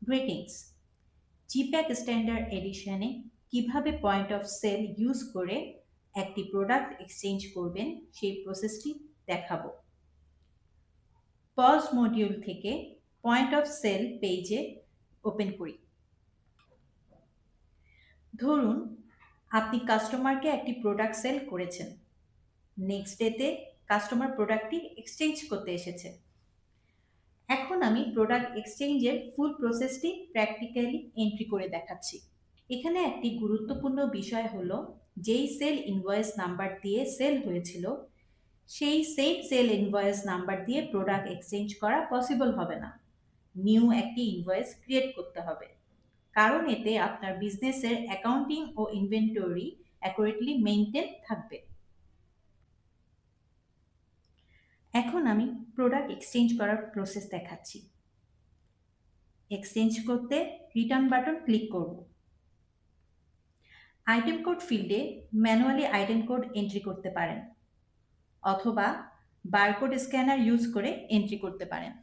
Greetings. জিপ্যাক standard এডিশনে কিভাবে point of sale use করে একটি প্রোডাক্ট এক্সচেঞ্জ করবেন সেই প্রসেসটি দেখাবো। পজ মডিউল থেকে পয়েন্ট অফ সেল পেজে ওপেন করি। ধরুন আপনি কাস্টমারকে একটি প্রোডাক্ট সেল করেছেন। নেক্সট ডেতে কাস্টমার প্রোডাক্টটি এক্সচেঞ্জ করতে এসেছে। এখন আমি প্রোডাক্ট এক্সচেঞ্জের ফুল প্রসেসটি প্র্যাকটিক্যালি এন্ট্রি করে দেখাচ্ছি। এখানে একটি গুরুত্বপূর্ণ বিষয় হলো, যেই সেল ইনভয়েস নাম্বার দিয়ে সেল হয়েছিল সেই সেম সেল ইনভয়েস নাম্বার দিয়ে প্রোডাক্ট এক্সচেঞ্জ করা পসিবল হবে না। নিউ একটি ইনভয়েস ক্রিয়েট করতে হবে, কারণ এতে আপনার বিজনেসের অ্যাকাউন্টিং ও ইনভেন্টরি অ্যাকুরেটলি মেইনটেইন থাকবে। এখন আমি প্রোডাক্ট এক্সচেঞ্জ করার প্রসেস দেখাচ্ছি। এক্সচেঞ্জ করতে রিটার্ন বাটন ক্লিক করব। আইটেম কোড ফিল্ডে ম্যানুয়ালি আইটেম কোড এন্ট্রি করতে পারেন, অথবা বারকোড স্ক্যানার ইউজ করে এন্ট্রি করতে পারেন।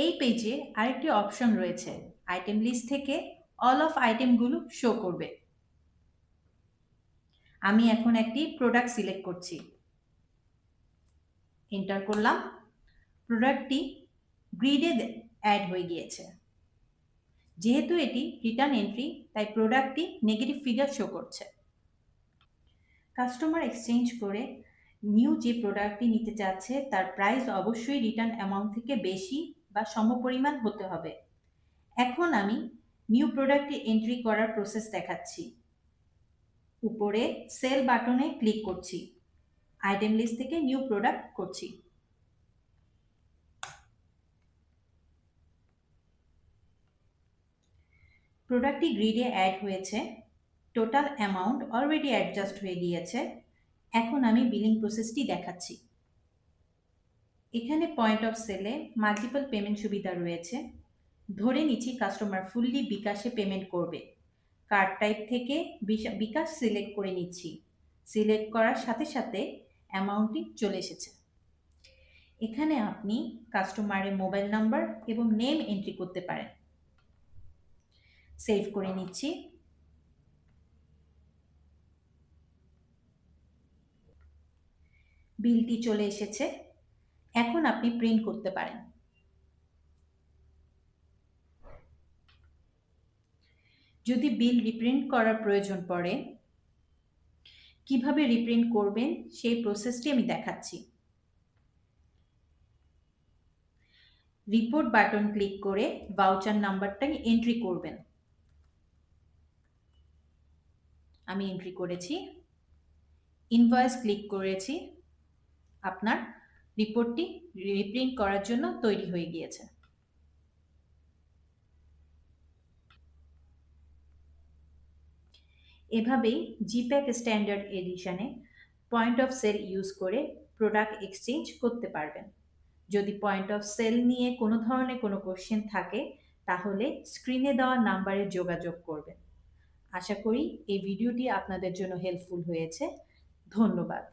এই পেজে আরেকটি অপশন রয়েছে, আইটেম লিস্ট থেকে অল অফ আইটেমগুলো শো করবে। আমি এখন একটি প্রোডাক্ট সিলেক্ট করছি, এন্টার করলাম। প্রোডাক্টটি গ্রিডে অ্যাড হয়ে গিয়েছে। যেহেতু এটি রিটার্ন এন্ট্রি, তাই প্রোডাক্টটি নেগেটিভ ফিগার শো করছে। কাস্টমার এক্সচেঞ্জ করে নিউ যে প্রোডাক্টটি নিতে চাচ্ছে তার প্রাইস অবশ্যই রিটার্ন অ্যামাউন্ট থেকে বেশি বা সমপরিমাণ হতে হবে। এখন আমি নিউ প্রোডাক্টটি এন্ট্রি করার প্রসেস দেখাচ্ছি। উপরে সেল বাটনে ক্লিক করছি, আইটেম লিস্ট থেকে নিউ প্রোডাক্ট করছি। প্রোডাক্টটি গ্রিডে অ্যাড হয়েছে, টোটাল অ্যামাউন্ট অলরেডি অ্যাডজাস্ট হয়ে গিয়েছে। এখন আমি বিলিং প্রসেসটি দেখাচ্ছি। এখানে পয়েন্ট অফ সেলে মাল্টিপল পেমেন্ট সুবিধা রয়েছে। ধরে নিচ্ছি কাস্টমার ফুললি বিকাশে পেমেন্ট করবে। কার্ড টাইপ থেকে বিকাশ সিলেক্ট করে নিচ্ছি। সিলেক্ট করার সাথে সাথে অ্যামাউন্টটি চলে এসেছে। এখানে আপনি কাস্টমারের মোবাইল নাম্বার এবং নেম এন্ট্রি করতে পারেন। সেভ করে নিচ্ছি। বিলটি চলে এসেছে। এখন আপনি প্রিন্ট করতে পারেন। যদি বিল রিপ্রিন্ট করার প্রয়োজন পড়ে, কিভাবে রিপ্রিন্ট করবেন সেই প্রসেসটি আমি দেখাচ্ছি। রিপোর্ট বাটন ক্লিক করে ভাউচার নাম্বারটা এন্ট্রি করবেন। আমি এন্ট্রি করেছি। ইনভয়েস ক্লিক করেছি। আপনার রিপোর্টটি রিপ্রিন্ট করার জন্য তৈরি হয়ে গিয়েছে। এভাবেই জিপ্যাক স্ট্যান্ডার্ড এডিশনে পয়েন্ট অফ সেল ইউজ করে প্রোডাক্ট এক্সচেঞ্জ করতে পারবেন। যদি পয়েন্ট অফ সেল নিয়ে কোনো ধরনের কোনো কোশ্চেন থাকে, তাহলে স্ক্রিনে দেওয়া নাম্বারে যোগাযোগ করবেন। আশা করি এই ভিডিওটি আপনাদের জন্য হেল্পফুল হয়েছে। ধন্যবাদ।